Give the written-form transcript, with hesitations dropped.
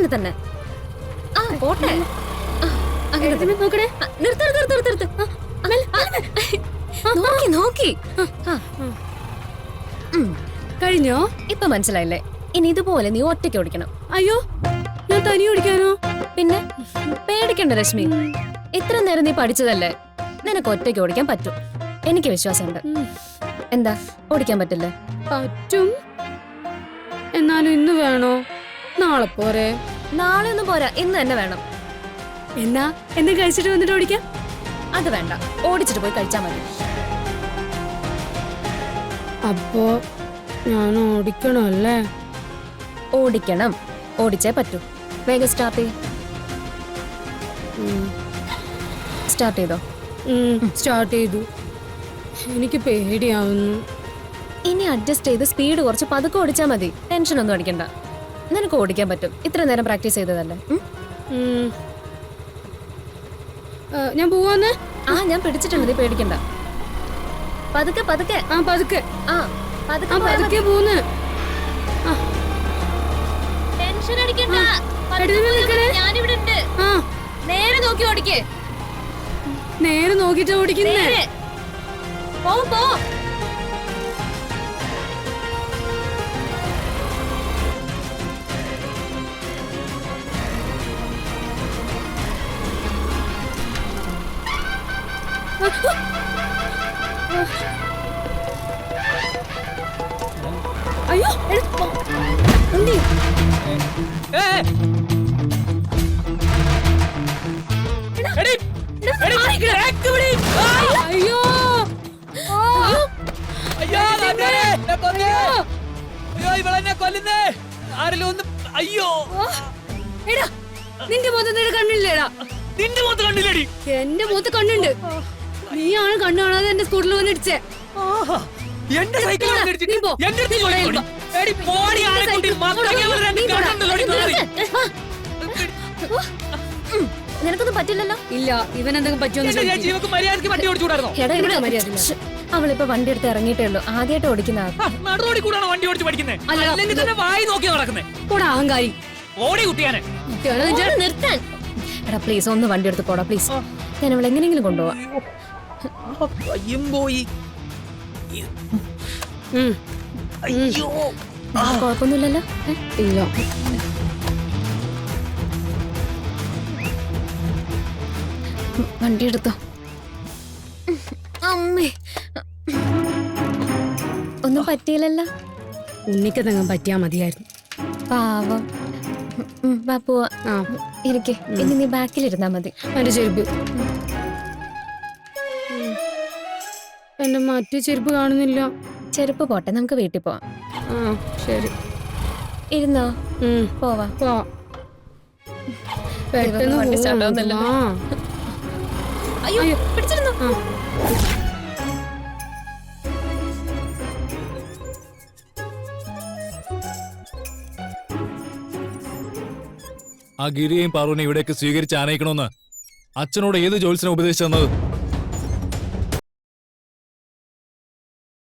അങ്ങനെ തന്നെ. ആ പോട്ടെ. നോക്കണേ. നോക്കി നോക്കി. കഴിഞ്ഞോ? ഇപ്പൊ മനസ്സിലായില്ലേ? ഇനി ഇതുപോലെ നീ ഒറ്റയ്ക്ക് ഓടിക്കണം. അയ്യോ, ഞാൻ തനി ഓടിക്കാനോ? പിന്നെ പേടിക്കണ്ട രശ്മി. ഇത്ര നേരം നീ പഠിച്ചതല്ലേ, നിനക്ക് ഒറ്റയ്ക്ക് ഓടിക്കാൻ പറ്റും. എനിക്ക് വിശ്വാസമുണ്ട്. എന്താ ഓടിക്കാൻ പറ്റില്ലേ? പറ്റും. എന്നാലും ഇന്ന് വേണോ? നാളെ പോരെ? നാളെ ഒന്നും പോരാ, ഇന്ന് തന്നെ വേണം. എന്നാ കഴിച്ചിട്ട് വന്നിട്ട് ഓടിക്കാം. അത് വേണ്ട, ഓടിച്ചിട്ട് പോയി കഴിച്ചാ മതി. അപ്പോ ഞാൻ ഓടിക്കണല്ലേ? ഓടിക്കണം, ഓടിച്ചേ പറ്റൂ. വേഗം സ്റ്റാർട്ട് ചെയ്യ. സ്റ്റാർട്ട് ചെയ്തോ? സ്റ്റാർട്ട് ചെയ്തു. എനിക്ക് പേടിയാവുന്നു. ഇനി അഡ്ജസ്റ്റ് ചെയ്ത് സ്പീഡ് കുറച്ച് പതുക്കെ ഓടിച്ചാ മതി. ടെൻഷൻ ഒന്നും അടിക്കണ്ട. നിനക്ക് ഓടിക്കാൻ പറ്റും. ഇത്ര നേരം പ്രാക്ടീസ് ചെയ്തതല്ലേ. ഞാൻ പോവാന്ന്. ആ ഞാൻ പിടിച്ചിട്ടുണ്ട്, നീ പേടിക്കണ്ട. പതുക്കെ പതുക്കെ. ആ പതുക്കെ. ആ പതുക്കെ പതുക്കെ പോന്ന്. ടെൻഷൻ അടിക്കണ്ട. ഞാനിവിടെ ഉണ്ട്. നേരെ നോക്കി ഓടിക്കേ. നേരെ നോക്കിട്ട് ഓടിക്കുന്നേ. പോ പോ. അയ്യോ നിന്റെ മുഖത്ത് കണ്ണില്ലേടാ? നിന്റെ മുഖത്ത് കണ്ടില്ലേടി? എന്റെ മുഖത്ത് കണ്ണുണ്ട്. നീയാണ് കണ്ണു കാണാതെ എന്റെ സ്കൂട്ടറിൽ വന്ന് ഇടിച്ചേ. എന്റെ സൈക്കിൾ നിനക്കൊന്നും പറ്റില്ലല്ലോ. ഇല്ല, ഇവൻ എന്തെങ്കിലും പറ്റുമോ? അവളിപ്പോ വണ്ടി എടുത്ത് ഇറങ്ങിയിട്ടേ ഉള്ളൂ. ആദ്യമായിട്ട് ഓടിക്കുന്ന വണ്ടി ഓടിച്ച് പഠിക്കുന്നത്. വായി നോക്കി നടക്കുന്നേ അഹങ്കാരി. ഓടി കുട്ടിയാനെ നിർത്താൻ. എടാ പ്ലീസ് ഒന്ന് വണ്ടി എടുത്ത് പോടാ പ്ലീസ്. ഞാൻ അവൾ എങ്ങനെയെങ്കിലും കൊണ്ടുപോവാ. പോയി. കുഴപ്പമൊന്നുമില്ലല്ലോ? ഇല്ല. വണ്ടി എടുത്തോ. അമ്മേ ഒന്നും പറ്റിയില്ലല്ലോ. ഉണ്ണിക്കെന്തെങ്കിലും പറ്റിയാ മതിയായിരുന്നു. പാവം. വാ പോവാ. ഇരിക്കെ. ഇനി നീ ബാക്കിലിരുന്നാ മതി. എന്റെ ചെരുപ്പ്. എന്റെ മറ്റു ചെരുപ്പ് കാണുന്നില്ല. ചെരുപ്പ് പോട്ടെ, നമുക്ക് വീട്ടിൽ പോവാം. ശരി. ഇരുന്നോ? പോവാ. പെട്ടെന്ന് വണ്ടി സ്റ്റാർട്ട് ആവുന്നില്ല. അയ്യോ പിടിച്ചിരുന്നു. ആ ഗിരിയെയും പാറുവിനെ ഇവിടേക്ക് സ്വീകരിച്ച് ആനയിക്കണമെന്ന് അച്ഛനോട് ഏത് ജോത്സ്യനെ ഉപദേശിച്ചു തന്നത്?